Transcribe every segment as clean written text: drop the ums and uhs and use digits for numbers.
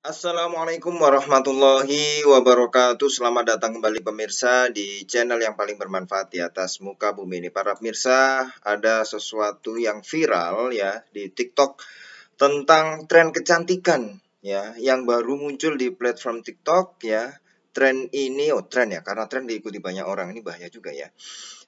Assalamualaikum warahmatullahi wabarakatuh. Selamat datang kembali pemirsa di channel yang paling bermanfaat di atas muka bumi ini. Para pemirsa, ada sesuatu yang viral ya di TikTok tentang tren kecantikan ya yang baru muncul di platform TikTok ya. Tren ini tren ya, karena tren diikuti banyak orang, ini bahaya juga ya.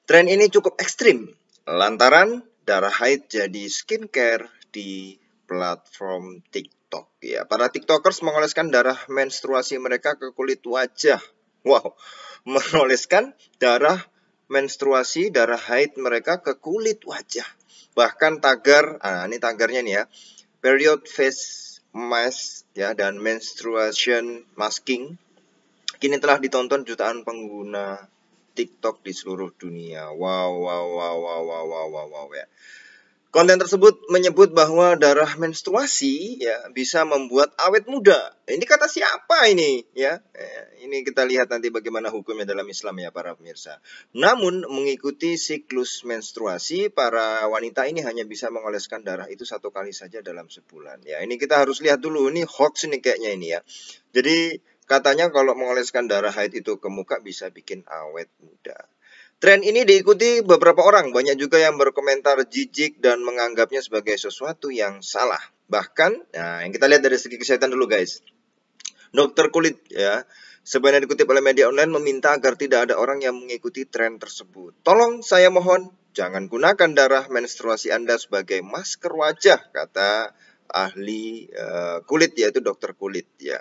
Tren ini cukup ekstrim lantaran darah haid jadi skincare di platform TikTok ya. Para TikTokers mengoleskan darah menstruasi mereka ke kulit wajah. Wow, mengoleskan darah menstruasi, darah haid mereka ke kulit wajah. Bahkan tagar, ini tagarnya nih ya. Period face mask ya dan menstruation masking kini telah ditonton jutaan pengguna TikTok di seluruh dunia. Wow, wow, wow, wow, wow, wow, wow, wow ya. Konten tersebut menyebut bahwa darah menstruasi ya bisa membuat awet muda. Ini kata siapa ini ya? Ini kita lihat nanti bagaimana hukumnya dalam Islam ya para pemirsa. Namun mengikuti siklus menstruasi, para wanita ini hanya bisa mengoleskan darah itu satu kali saja dalam sebulan. Ya, ini kita harus lihat dulu, ini hoax ini kayaknya ini ya. Jadi katanya kalau mengoleskan darah haid itu ke muka bisa bikin awet muda. Tren ini diikuti beberapa orang, banyak juga yang berkomentar jijik dan menganggapnya sebagai sesuatu yang salah. Bahkan, yang kita lihat dari segi kesehatan dulu guys. Dokter kulit ya, sebenarnya dikutip oleh media online meminta agar tidak ada orang yang mengikuti tren tersebut. Tolong saya mohon, jangan gunakan darah menstruasi Anda sebagai masker wajah, kata ahli kulit yaitu dokter kulit ya.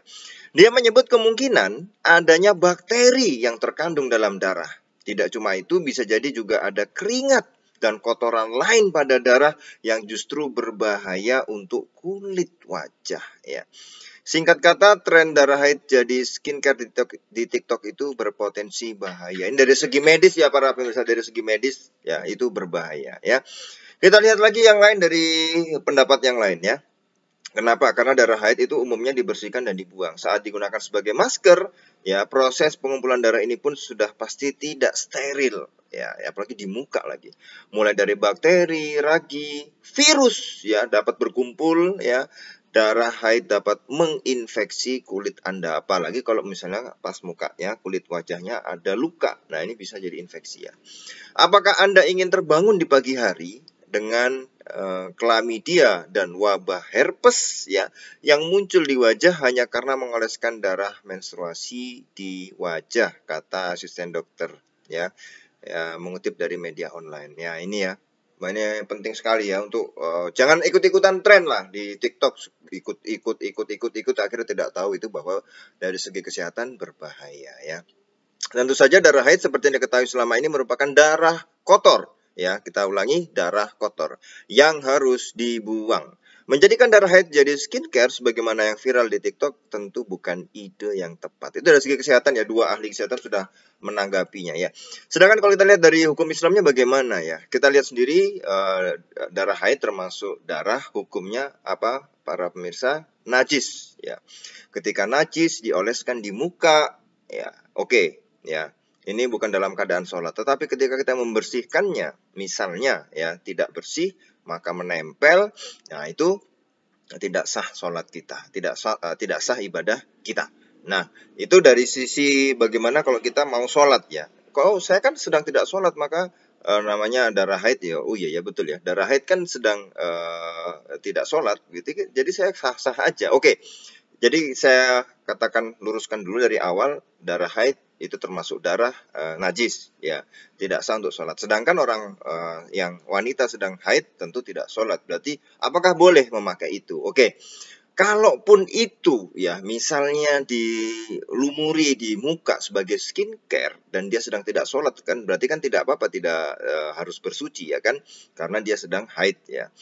Dia menyebut kemungkinan adanya bakteri yang terkandung dalam darah. Tidak cuma itu, bisa jadi juga ada keringat dan kotoran lain pada darah yang justru berbahaya untuk kulit wajah ya. Singkat kata, tren darah haid jadi skincare di TikTok itu berpotensi bahaya. Ini dari segi medis ya para pemirsa, dari segi medis ya itu berbahaya ya. Kita lihat lagi yang lain dari pendapat yang lain ya. Kenapa? Karena darah haid itu umumnya dibersihkan dan dibuang. Saat digunakan sebagai masker, ya proses pengumpulan darah ini pun sudah pasti tidak steril. Ya, apalagi di muka lagi. Mulai dari bakteri, ragi, virus ya dapat berkumpul ya. Darah haid dapat menginfeksi kulit Anda. Apalagi kalau misalnya pas mukanya, kulit wajahnya ada luka. Nah, ini bisa jadi infeksi ya. Apakah Anda ingin terbangun di pagi hari dengan klamidia dan wabah herpes ya yang muncul di wajah hanya karena mengoleskan darah menstruasi di wajah, kata asisten dokter ya, mengutip dari media online ya. Ini ya, ini penting sekali ya untuk jangan ikut-ikutan tren lah di TikTok, ikut akhirnya tidak tahu itu bahwa dari segi kesehatan berbahaya ya. Tentu saja darah haid seperti yang diketahui selama ini merupakan darah kotor. Ya, kita ulangi, darah kotor yang harus dibuang. Menjadikan darah haid jadi skincare sebagaimana yang viral di TikTok tentu bukan ide yang tepat. Itu dari segi kesehatan ya, dua ahli kesehatan sudah menanggapinya ya. Sedangkan kalau kita lihat dari hukum Islamnya bagaimana ya? Kita lihat sendiri darah haid termasuk darah, hukumnya apa para pemirsa? Najis ya. Ketika najis dioleskan di muka ya, oke. Ya, ini bukan dalam keadaan sholat, tetapi ketika kita membersihkannya, misalnya ya tidak bersih, maka menempel, nah itu tidak sah sholat kita, tidak sah ibadah kita. Nah, itu dari sisi bagaimana kalau kita mau sholat ya. Kalau saya kan sedang tidak sholat, maka namanya darah haid ya. Oh iya ya betul ya, darah haid kan sedang tidak sholat, gitu. Jadi saya sah-sah aja. Oke. Jadi saya katakan luruskan dulu dari awal, darah haid itu termasuk darah najis ya, tidak sah untuk sholat. Sedangkan orang yang wanita sedang haid tentu tidak sholat. Berarti apakah boleh memakai itu? Oke. Kalaupun itu ya misalnya dilumuri di muka sebagai skincare dan dia sedang tidak sholat kan berarti kan tidak apa-apa, tidak harus bersuci ya kan, karena dia sedang haid ya.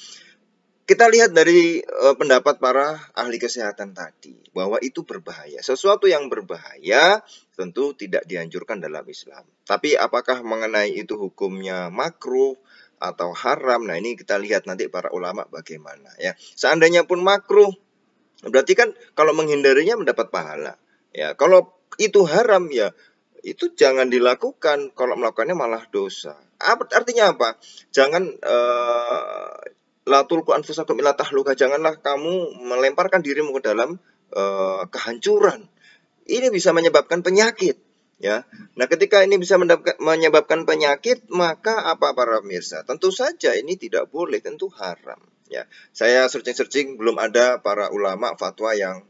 Kita lihat dari pendapat para ahli kesehatan tadi bahwa itu berbahaya. Sesuatu yang berbahaya tentu tidak dianjurkan dalam Islam. Tapi apakah mengenai itu hukumnya makruh atau haram? Nah, ini kita lihat nanti para ulama bagaimana ya. Seandainya pun makruh, berarti kan kalau menghindarinya mendapat pahala. Ya, kalau itu haram ya itu jangan dilakukan. Kalau melakukannya malah dosa. Artinya apa? Jangan la tulqu anfusakum ila tahluka, janganlah kamu melemparkan dirimu ke dalam kehancuran. Ini bisa menyebabkan penyakit, ya. Nah, ketika ini bisa menyebabkan penyakit, maka apa para pemirsa? Tentu saja ini tidak boleh, tentu haram. Ya, saya searching-searching belum ada para ulama fatwa yang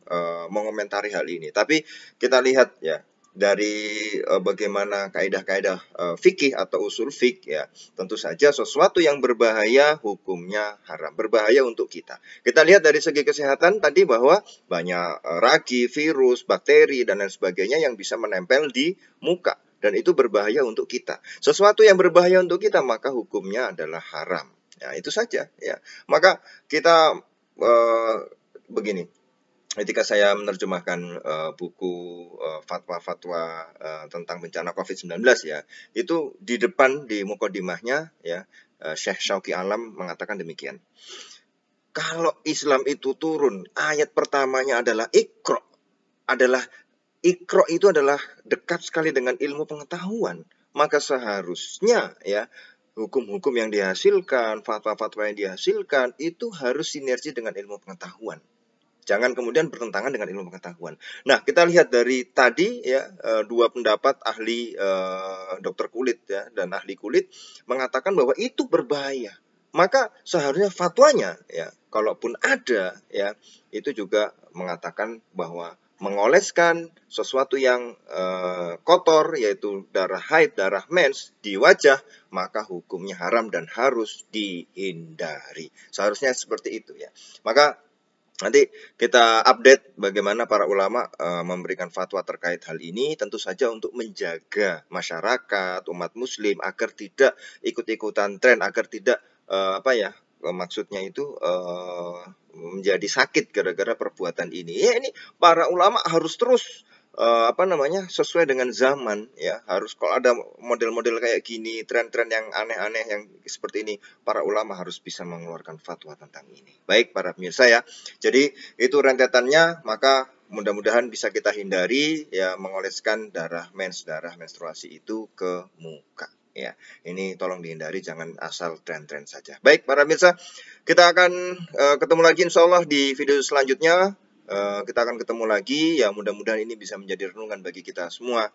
mengomentari hal ini. Tapi kita lihat ya dari bagaimana kaidah-kaidah fikih atau usul fik ya, tentu saja sesuatu yang berbahaya hukumnya haram, berbahaya untuk kita. Kita lihat dari segi kesehatan tadi bahwa banyak ragi, virus, bakteri dan lain sebagainya yang bisa menempel di muka dan itu berbahaya untuk kita. Sesuatu yang berbahaya untuk kita maka hukumnya adalah haram. Ya, itu saja ya. Maka kita begini, ketika saya menerjemahkan buku fatwa-fatwa tentang bencana COVID-19 ya, itu di depan di mukodimahnya ya, Syekh Syauqi Alam mengatakan demikian. Kalau Islam itu turun, ayat pertamanya adalah Iqra. Iqra itu adalah dekat sekali dengan ilmu pengetahuan. Maka seharusnya ya hukum-hukum yang dihasilkan, fatwa-fatwa yang dihasilkan itu harus sinergi dengan ilmu pengetahuan. Jangan kemudian bertentangan dengan ilmu pengetahuan. Nah, kita lihat dari tadi ya dua pendapat ahli dokter kulit ya dan ahli kulit mengatakan bahwa itu berbahaya. Maka seharusnya fatwanya ya, kalaupun ada ya, itu juga mengatakan bahwa mengoleskan sesuatu yang kotor yaitu darah haid, darah mens di wajah, maka hukumnya haram dan harus dihindari. Seharusnya seperti itu ya. Maka nanti kita update bagaimana para ulama memberikan fatwa terkait hal ini, tentu saja untuk menjaga masyarakat, umat muslim agar tidak ikut-ikutan tren, agar tidak maksudnya itu menjadi sakit gara-gara perbuatan ini. Ya ini para ulama harus terus sesuai dengan zaman ya, harus kalau ada model-model kayak gini, tren-tren yang aneh-aneh yang seperti ini, para ulama harus bisa mengeluarkan fatwa tentang ini. Baik para pemirsa ya. Jadi itu rentetannya, maka mudah-mudahan bisa kita hindari ya mengoleskan darah menstruasi itu ke muka ya. Ini tolong dihindari, jangan asal tren-tren saja. Baik para pemirsa, kita akan ketemu lagi insyaallah di video selanjutnya. Kita akan ketemu lagi ya, mudah-mudahan ini bisa menjadi renungan bagi kita semua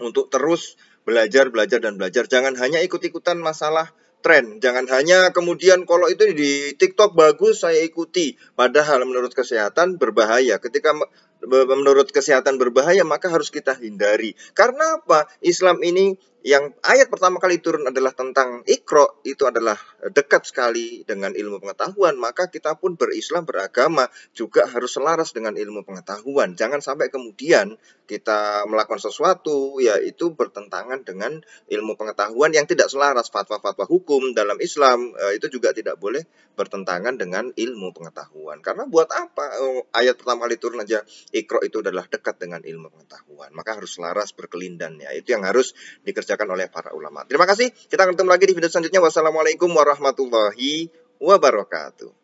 untuk terus belajar dan belajar. Jangan hanya ikut-ikutan masalah tren, jangan hanya kemudian kalau itu di TikTok bagus saya ikuti, padahal menurut kesehatan berbahaya. Ketika menurut kesehatan berbahaya maka harus kita hindari. Karena apa? Islam ini yang ayat pertama kali turun adalah tentang Iqra, itu adalah dekat sekali dengan ilmu pengetahuan, maka kita pun berislam, beragama juga harus selaras dengan ilmu pengetahuan. Jangan sampai kemudian kita melakukan sesuatu yaitu bertentangan dengan ilmu pengetahuan yang tidak selaras. Fatwa-fatwa hukum dalam Islam itu juga tidak boleh bertentangan dengan ilmu pengetahuan. Karena buat apa ayat pertama kali turun aja Iqra itu adalah dekat dengan ilmu pengetahuan, maka harus selaras, berkelindan ya. Itu yang harus dikerjakan oleh para ulama. Terima kasih. Kita akan ketemu lagi di video selanjutnya. Wassalamualaikum warahmatullahi wabarakatuh.